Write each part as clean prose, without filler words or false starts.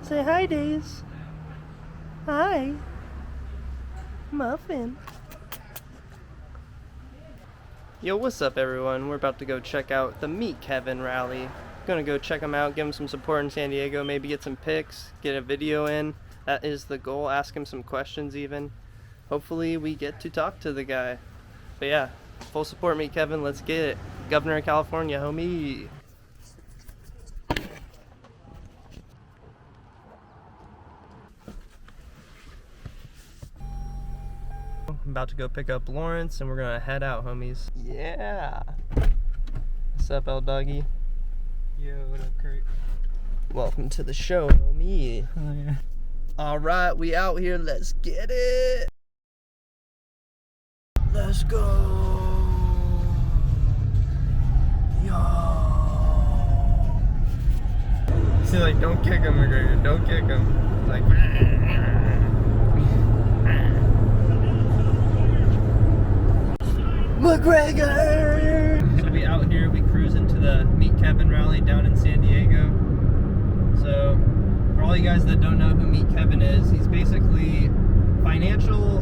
Say hi, Days. Hi. Muffin. Yo, what's up, everyone? We're about to go check out the Meet Kevin rally. Gonna go check him out, give him some support in San Diego, maybe get some pics, get a video in. That is the goal. Ask him some questions even. Hopefully we get to talk to the guy. But yeah, full support Meet Kevin. Let's get it. Governor of California, homie. I'm about to go pick up Lawrence and we're gonna head out, homies. Yeah. What's up, L Doggy? Yo, what up, Kurt? Welcome to the show, homie. Oh, yeah. Alright, we out here. Let's get it. Let's go. Yo. See, like, don't kick him, McGregor. Don't kick him. Like, McGregor! So we out here, we cruise into the Meet Kevin rally down in San Diego. So, for all you guys that don't know who Meet Kevin is, he's basically financial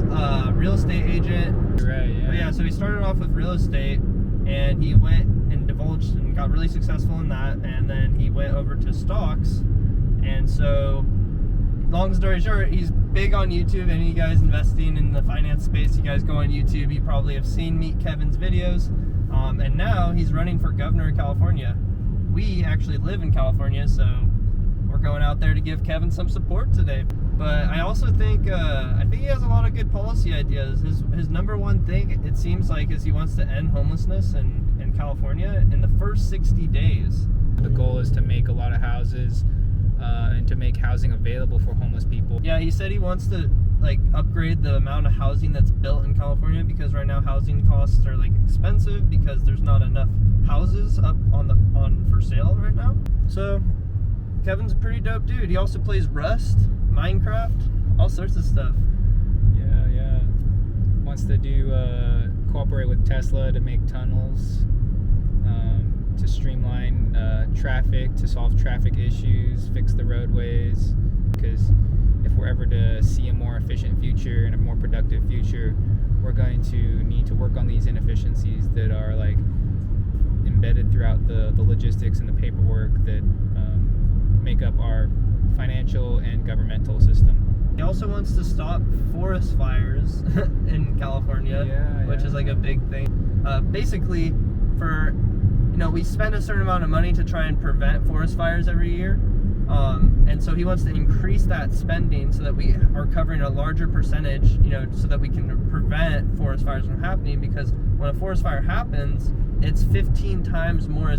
real estate agent. Right, yeah. But yeah, so he started off with real estate and he went and divulged and got really successful in that, and then he went over to stocks. And so, long story short, he's big on YouTube. Any of you guys investing in the finance space, you guys go on YouTube, you probably have seen Meet Kevin's videos. And now he's running for governor of California. We actually live in California, so we're going out there to give Kevin some support today. But I also think he has a lot of good policy ideas. His number one thing, it seems like, is he wants to end homelessness in California in the first 60 days. The goal is to make a lot of houses and to make housing available for homeless people. Yeah, he said he wants to upgrade the amount of housing that's built in California, because right now housing costs are expensive because there's not enough houses up on for sale right now. So Kevin's a pretty dope dude. He also plays Rust, Minecraft, all sorts of stuff. Yeah. Wants to do cooperate with Tesla to make tunnels, to streamline traffic, to solve traffic issues, fix the roadways. Because if we're ever to see a more efficient future and a more productive future, we're going to need to work on these inefficiencies that are embedded throughout the logistics and the paperwork that make up our financial and governmental system. He also wants to stop forest fires in California, which is a big thing. Basically, we spend a certain amount of money to try and prevent forest fires every year. And so he wants to increase that spending so that we are covering a larger percentage, so that we can prevent forest fires from happening. Because when a forest fire happens, it's 15 times more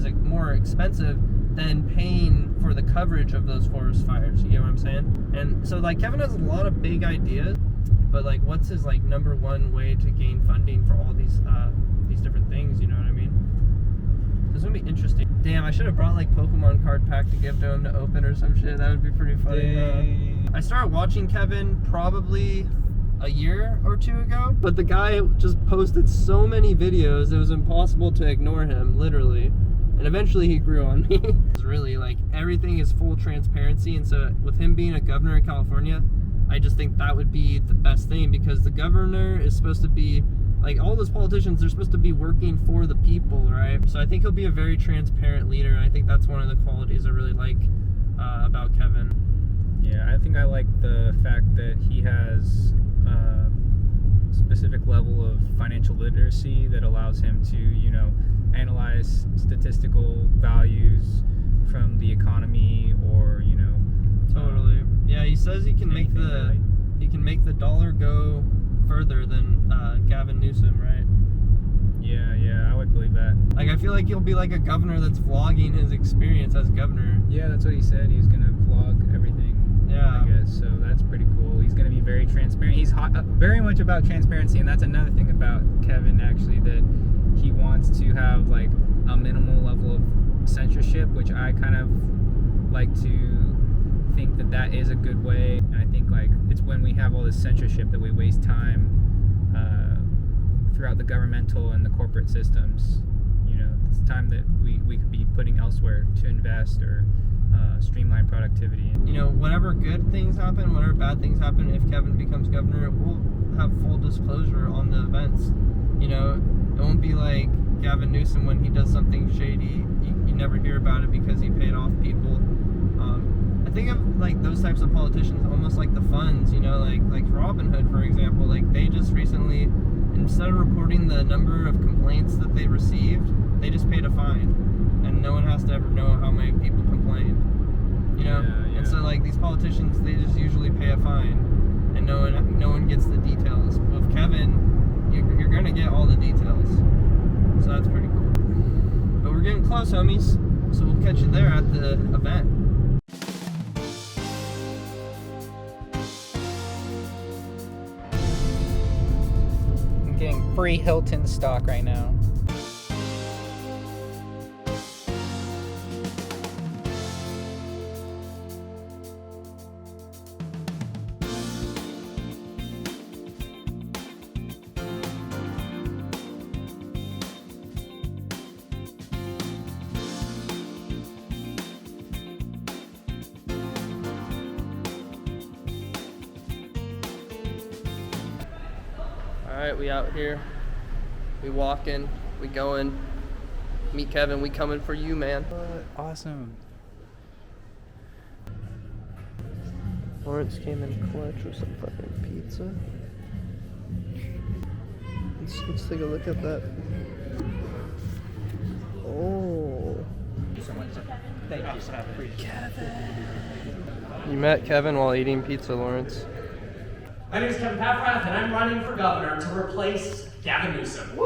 expensive than paying for the coverage of those forest fires. You know what I'm saying? And so Kevin has a lot of big ideas, but what's his number one way to gain funding for all these different things? You know what I mean? It's gonna be interesting. Damn, I should have brought Pokemon card pack to give to him to open or some shit. That would be pretty funny. I started watching Kevin probably a year or two ago, but the guy just posted so many videos it was impossible to ignore him, literally. And eventually he grew on me. It's really everything is full transparency, and so with him being a governor of California, I just think that would be the best thing, because the governor is supposed to be all those politicians, they're supposed to be working for the people, right? So I think he'll be a very transparent leader, and I think that's one of the qualities I really like about Kevin. Yeah, I think I like the fact that he has a specific level of financial literacy that allows him to, analyze statistical values from the economy, or, Totally. Yeah, he says he can make the dollar go further than Gavin Newsom, right? Yeah, I would believe that. I feel like he'll be a governor that's vlogging his experience as governor. Yeah, that's what he said. He was gonna vlog everything. Yeah, I guess so. That's pretty cool. He's gonna be very transparent. He's very much about transparency, and that's another thing about Kevin, actually, that he wants to have a minimal level of censorship, which I kind of like to think that is a good way. And I think it's when we have all this censorship that we waste time throughout the governmental and the corporate systems. It's time that we could be putting elsewhere to invest or streamline streamline productivity. You know, whenever good things happen, whenever bad things happen, if Kevin becomes governor, we'll have full disclosure on the events. You know, it won't be like Gavin Newsom when he does something shady, you never hear about it because he paid off people. I think of like those types of politicians almost like the funds, you know, like Robinhood, for example. Like they just recently, instead of reporting the number of complaints that they received, they just paid a fine, and no one has to ever know how many people complained. You know, and so like these politicians, they just usually pay a fine, and no one gets the details. With Kevin, you're gonna get all the details, so that's pretty cool. But we're getting close, homies, so we'll catch you there at the event. I'm getting free Hilton stock right now. Alright, we out here. We walking, we going. Meet Kevin, we coming for you, man. Awesome. Lawrence came in clutch with some fucking pizza. Let's take a look at that. Oh. So much. Thank you, sir. You met Kevin while eating pizza, Lawrence. My name is Kevin Paffrath, and I'm running for governor to replace Gavin Newsom.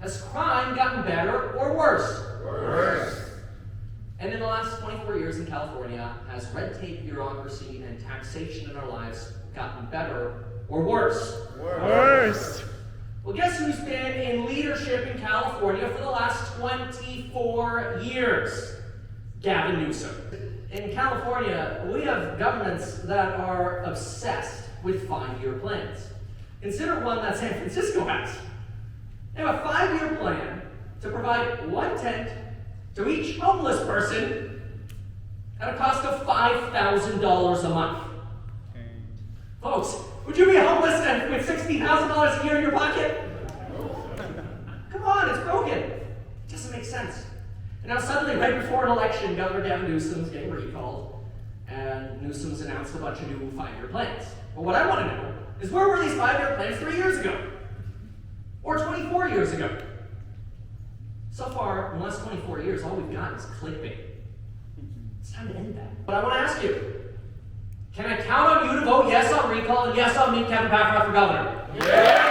Has crime gotten better or worse? Worse. And in the last 24 years in California, has red tape, bureaucracy, and taxation in our lives gotten better or worse? Worse. Well, guess who's been in leadership in California for the last 24 years? Gavin Newsom. In California, we have governments that are obsessed with 5-year plans. Consider one that San Francisco has. They have a 5-year plan to provide 1 tent to each homeless person at a cost of $5,000 a month. Folks, would you be homeless and with $60,000 a year in your pocket? Come on, it's broken. It doesn't make sense. And now suddenly, right before an election, Governor Gavin Newsom's getting recalled, and Newsom's announced a bunch of new 5-year plans. But what I want to know is, where were these 5-year plans 3 years ago? Or 24 years ago? So far, in the last 24 years, all we've got is clickbait. It's time to end that. But I want to ask you, can I count on you to vote yes on recall and yes on meet Kevin Paffrath for governor? Yeah!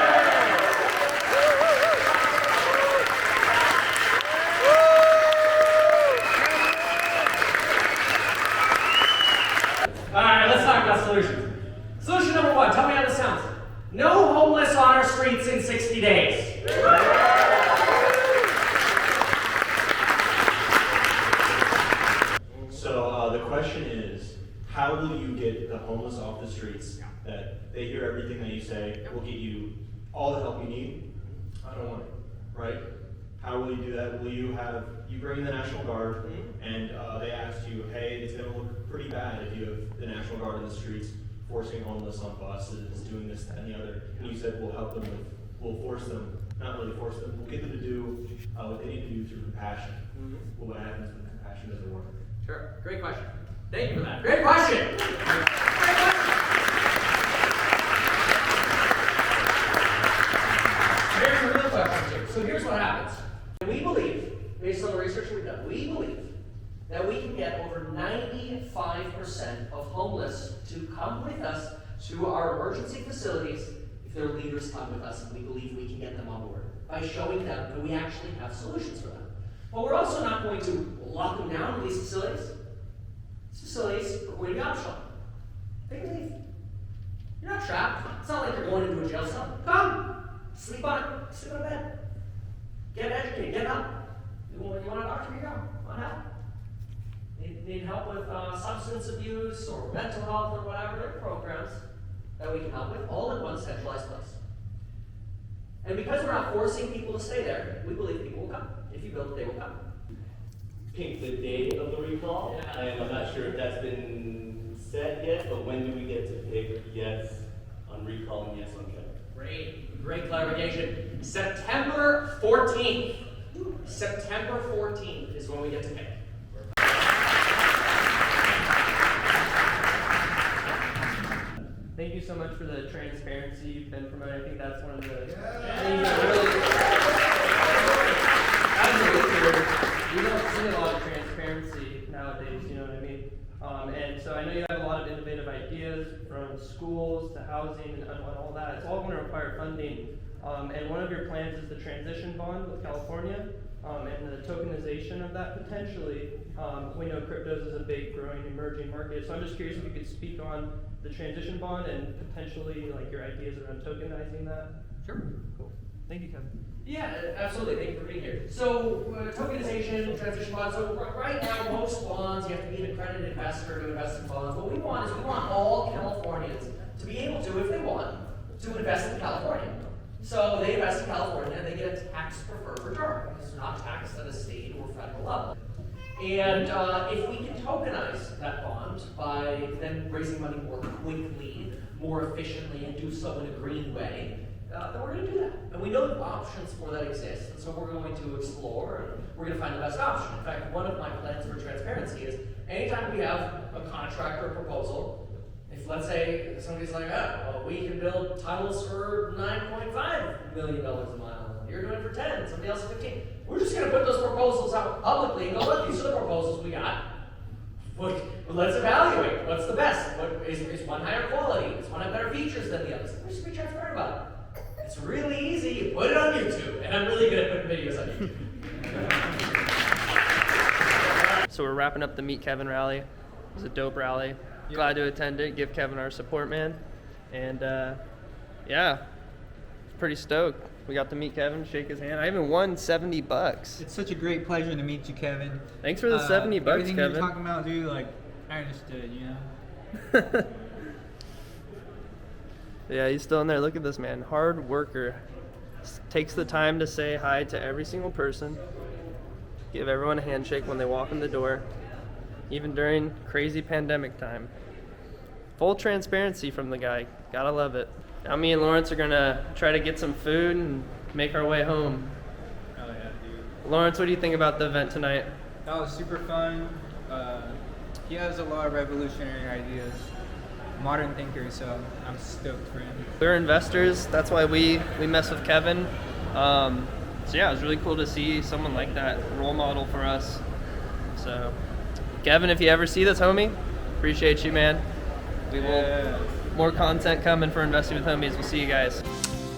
Alright, let's talk about solutions. Solution number 1, tell me how this sounds. No homeless on our streets in 60 days. So the question is, how will you get the homeless off the streets that they hear everything that you say, will get you all the help you need? I don't want it, right? How will you do that? Will you bring in the National Guard and they ask you, hey, it's gonna look pretty bad if you have the National Guard in the streets forcing homeless on buses, doing this, that, and the other. And you said we'll help them we'll force them, not really force them, we'll get them to do what they need to do through compassion. Well, what happens when compassion doesn't work? Sure, great question. Thank you for that. Great question. Great question. Here's the real question too. So here's what happens. We believe, based on the research we've done, we believe that we can get over 95% of homeless to come with us to our emergency facilities if their leaders come with us, and we believe we can get them on board by showing them that we actually have solutions for them. But we're also not going to lock them down in these facilities. These facilities are going to be optional. They can leave. You're not trapped. It's not like you're going into a jail cell. Come! Sleep on it. Sleep on a bed. Get educated. Get help. You want a doctor? You go. Want help? Need help with substance abuse or mental health or whatever? There are programs that we can help with, all in one centralized place. And because we're not forcing people to stay there, we believe people will come. If you build it, they will come. pick the day of the recall, and I'm not sure if that's been set yet, but when do we get to pick yes on recall and yes on Kevin? Great clarification. September 14th. September 14th is when we get to pick. Thank you so much for the transparency you've been promoting. I think that's one of the things that really, absolutely, you don't see a lot of transparency nowadays, you know what I mean? And so I know you have a lot of innovative ideas, from schools to housing and all that. It's all going to require funding. And one of your plans is the transition bond with California, and the tokenization of that potentially. We know cryptos is a big, growing, emerging market. So I'm just curious if you could speak on the transition bond and potentially like your ideas around tokenizing that. Sure. Cool. Thank you, Kevin. Yeah, absolutely. Thank you for being here. So, tokenization, transition bonds. So, right now, most bonds, you have to be an accredited investor to invest in bonds. What we want is we want all Californians to be able to, if they want, to invest in California. So, they invest in California and they get a tax-preferred return because it's not taxed at a state or federal level. And if we can tokenize that bond by then raising money more quickly, more efficiently, and do so in a green way, then we're going to do that. And we know that options for that exist. And so we're going to explore and we're going to find the best option. In fact, one of my plans for transparency is anytime we have a contract or a proposal, if let's say somebody's like, oh, well, we can build tunnels for $9.5 million a mile. You're doing it for 10, somebody else 15. We're just going to put those proposals out publicly and go, look, these are the proposals we got. Well, let's evaluate. What's the best? Is one higher quality? Is one have better features than the others? We're just be transparent about it. It's really easy. You put it on YouTube. And I'm really good at putting videos on YouTube. So we're wrapping up the Meet Kevin rally. It was a dope rally. Glad to attend it. Give Kevin our support, man. And yeah, pretty stoked. We got to meet Kevin, shake his hand. I even won $70. It's such a great pleasure to meet you, Kevin. Thanks for the $70, everything Kevin. you're talking about, dude, like, I understood, you know? Yeah, he's still in there. Look at this man. Hard worker. Takes the time to say hi to every single person. Give everyone a handshake when they walk in the door. Even during crazy pandemic time. Full transparency from the guy. Gotta love it. Now me and Lawrence are gonna try to get some food and make our way home. Oh yeah, dude. Lawrence, what do you think about the event tonight? That was super fun. He has a lot of revolutionary ideas. Modern thinker, so I'm stoked for him. We're investors. That's why we mess with Kevin. So yeah, it was really cool to see someone like that role model for us. So, Kevin, if you ever see this, homie, appreciate you, man. We will more content coming for Investing with Homies. We'll see you guys.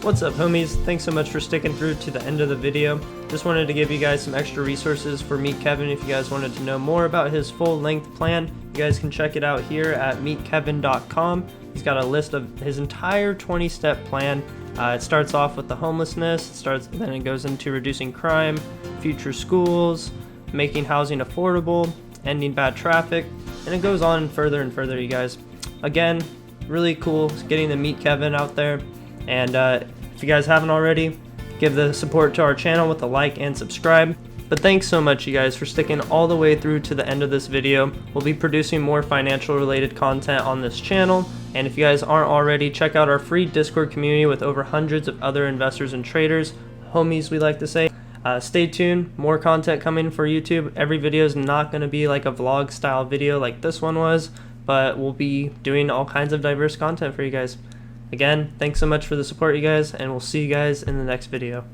What's up, homies? Thanks so much for sticking through to the end of the video. Just wanted to give you guys some extra resources for Meet Kevin. If you guys wanted to know more about his full-length plan, you guys can check it out here at meetkevin.com. He's got a list of his entire 20-step plan. It starts off with the homelessness, then it goes into reducing crime, future schools, making housing affordable, ending bad traffic, and it goes on further and further, you guys. Again, really cool getting to meet Kevin out there. And if you guys haven't already, give the support to our channel with a like and subscribe. But thanks so much, you guys, for sticking all the way through to the end of this video. We'll be producing more financial related content on this channel. And if you guys aren't already, check out our free Discord community with over hundreds of other investors and traders, homies we like to say. Stay tuned, more content coming for YouTube. Every video is not going to be like a vlog style video like this one was, but we'll be doing all kinds of diverse content for you guys. Again, thanks so much for the support, you guys, and we'll see you guys in the next video.